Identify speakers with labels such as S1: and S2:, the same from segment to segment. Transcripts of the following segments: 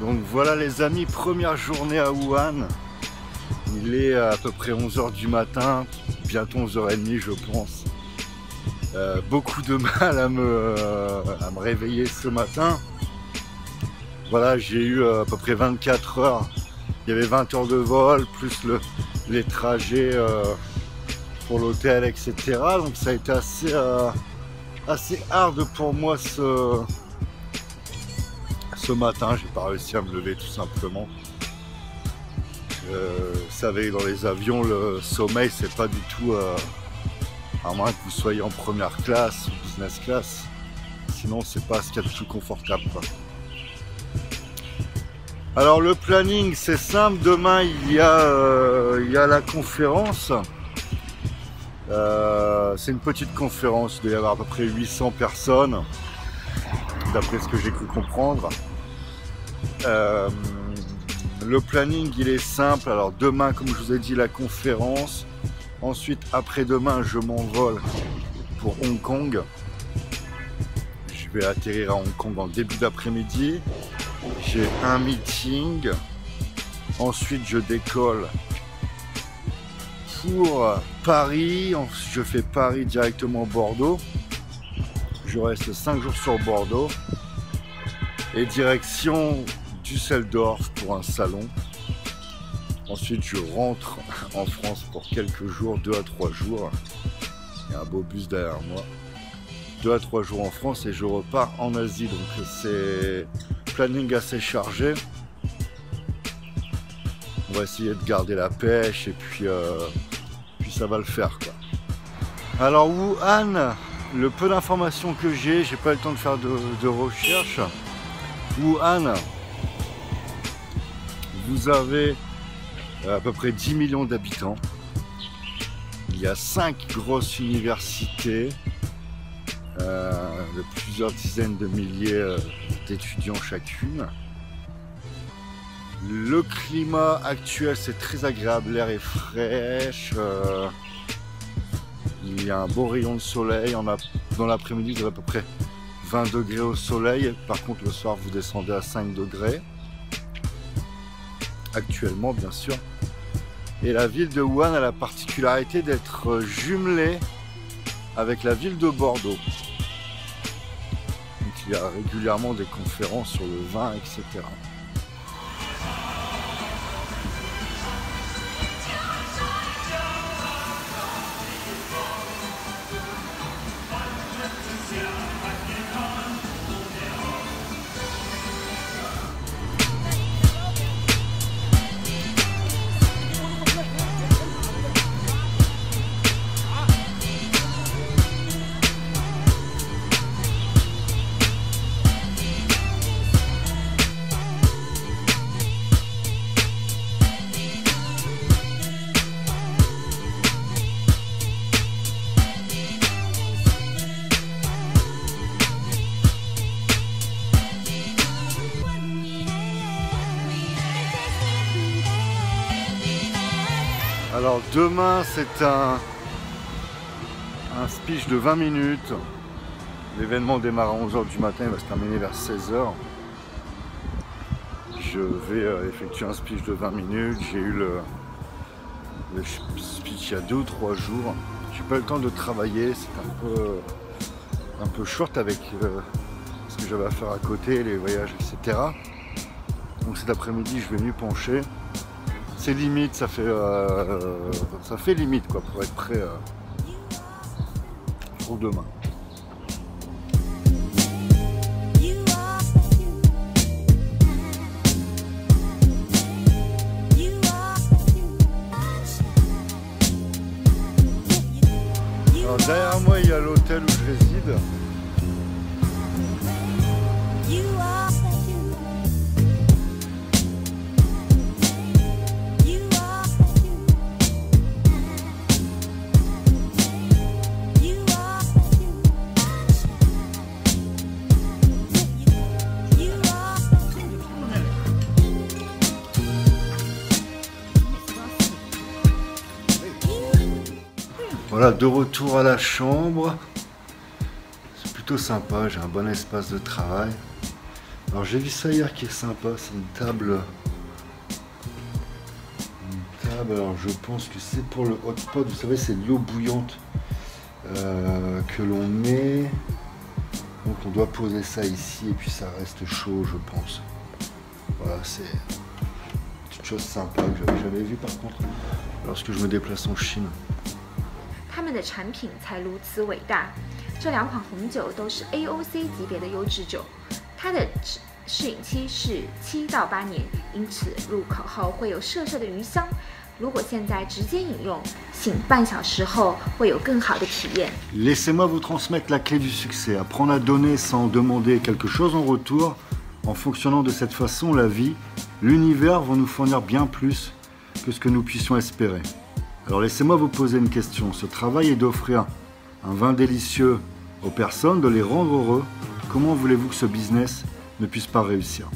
S1: Donc voilà les amis, première journée à Wuhan. Il est à peu près 11 h du matin, bientôt 11 h 30 je pense. Beaucoup de mal à me réveiller ce matin. Voilà, j'ai eu à peu près 24 heures. Il y avait 20 heures de vol, plus les trajets pour l'hôtel, etc. Donc ça a été assez hard pour moi ce matin. J'ai pas réussi à me lever tout simplement. Vous savez, dans les avions, le sommeil, c'est pas du tout, à moins que vous soyez en première classe ou business class. Sinon, c'est pas ce qu'il y a de plus confortable, quoi. Alors le planning, c'est simple. Demain, il y a la conférence. C'est une petite conférence. Il doit y avoir à peu près 800 personnes, d'après ce que j'ai cru comprendre. Le planning, il est simple. Alors demain, comme je vous ai dit, la conférence. Ensuite, après-demain, je m'envole pour Hong Kong. Je vais atterrir à Hong Kong en début d'après-midi. J'ai un meeting. Ensuite, je décolle pour Paris. Ensuite, je fais Paris directement Bordeaux. Je reste 5 jours sur Bordeaux. Et direction Düsseldorf pour un salon. Ensuite, je rentre en France pour quelques jours, 2 à 3 jours. Il y a un beau bus derrière moi. 2 à 3 jours en France et je repars en Asie. Donc, c'est planning assez chargé. On va essayer de garder la pêche et puis ça va le faire, quoi. Alors, Wuhan, le peu d'informations que j'ai pas eu le temps de faire de recherche. Wuhan, vous avez à peu près 10 millions d'habitants. Il y a 5 grosses universités de plusieurs dizaines de milliers d'étudiants chacune. Le climat actuel, c'est très agréable, l'air est fraîche. Il y a un beau rayon de soleil. Dans l'après-midi, vous avez à peu près 20 degrés au soleil. Par contre, le soir, vous descendez à 5 degrés. Actuellement, bien sûr. Et la ville de Wuhan a la particularité d'être jumelée avec la ville de Bordeaux. Donc, il y a régulièrement des conférences sur le vin, etc. Alors demain, c'est un speech de 20 minutes. L'événement démarre à 11 h du matin, il va se terminer vers 16 h. Je vais effectuer un speech de 20 minutes. J'ai eu le speech il y a 2 ou 3 jours. J'ai pas eu le temps de travailler, c'est un peu short avec ce que j'avais à faire à côté, les voyages, etc. Donc cet après-midi, je vais m'y pencher. C'est limite, ça fait limite, quoi, pour être prêt pour demain. Alors derrière moi, il y a l'hôtel où je réside. Voilà, de retour à la chambre. C'est plutôt sympa, j'ai un bon espace de travail. Alors j'ai vu ça hier qui est sympa, c'est une table. Alors je pense que c'est pour le hot pot, vous savez c'est de l'eau bouillante que l'on met. Donc on doit poser ça ici et puis ça reste chaud je pense. Voilà, c'est une petite chose sympa que j'avais jamais vue par contre lorsque je me déplace en Chine.
S2: 他们的产品才如此伟大，这2款红酒都是 AOC 级别的优质酒，它的适饮期是7到8年，因此入口后会有涩涩的余香。如果现在直接饮用，醒半小时后会有更好的体验。
S1: Laissez-moi vous transmettre la clé du succès, apprendre à donner sans demander quelque chose en retour. En fonctionnant de cette façon, la vie, l'univers vont nous fournir bien plus que ce que nous puissions espérer. Alors laissez-moi vous poser une question. Ce travail est d'offrir un vin délicieux aux personnes, de les rendre heureux. Comment voulez-vous que ce business ne puisse pas réussir?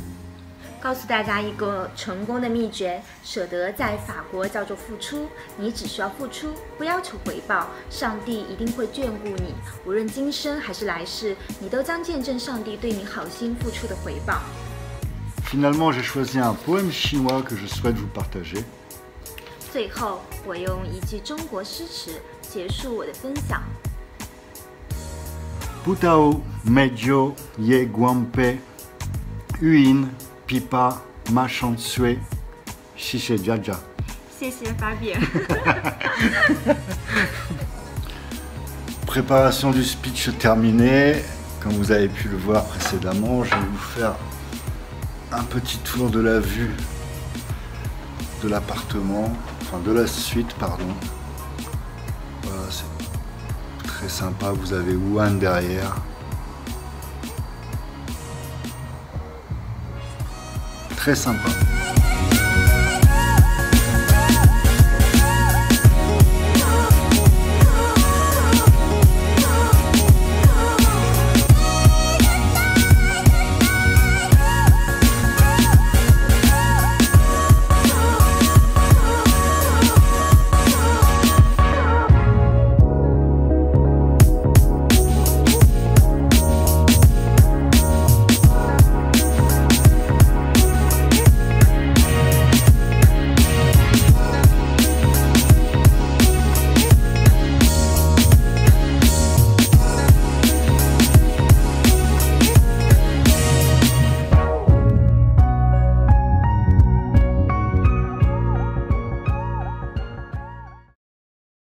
S2: 告诉大家一个成功的秘诀，舍得在法国叫做付出，你只需要付出，不要求回报，上帝一定会眷顾你，无论今生还是来世，你都将见证上帝对你好心付出的回报。
S1: Finalement, j'ai choisi un poème chinois que je souhaite vous partager.
S2: 最后，我用一句中国诗词结束我的分享。
S1: Putao medio ye guampe uin pipa machansue shiche jaja.
S2: 谢谢发表。
S1: Préparation du speech terminée. Comme vous avez pu le voir précédemment, je vais vous faire un petit tour de la vue de l'appartement, enfin de la suite, pardon. Voilà, c'est très sympa. Vous avez Wuhan derrière. Très sympa.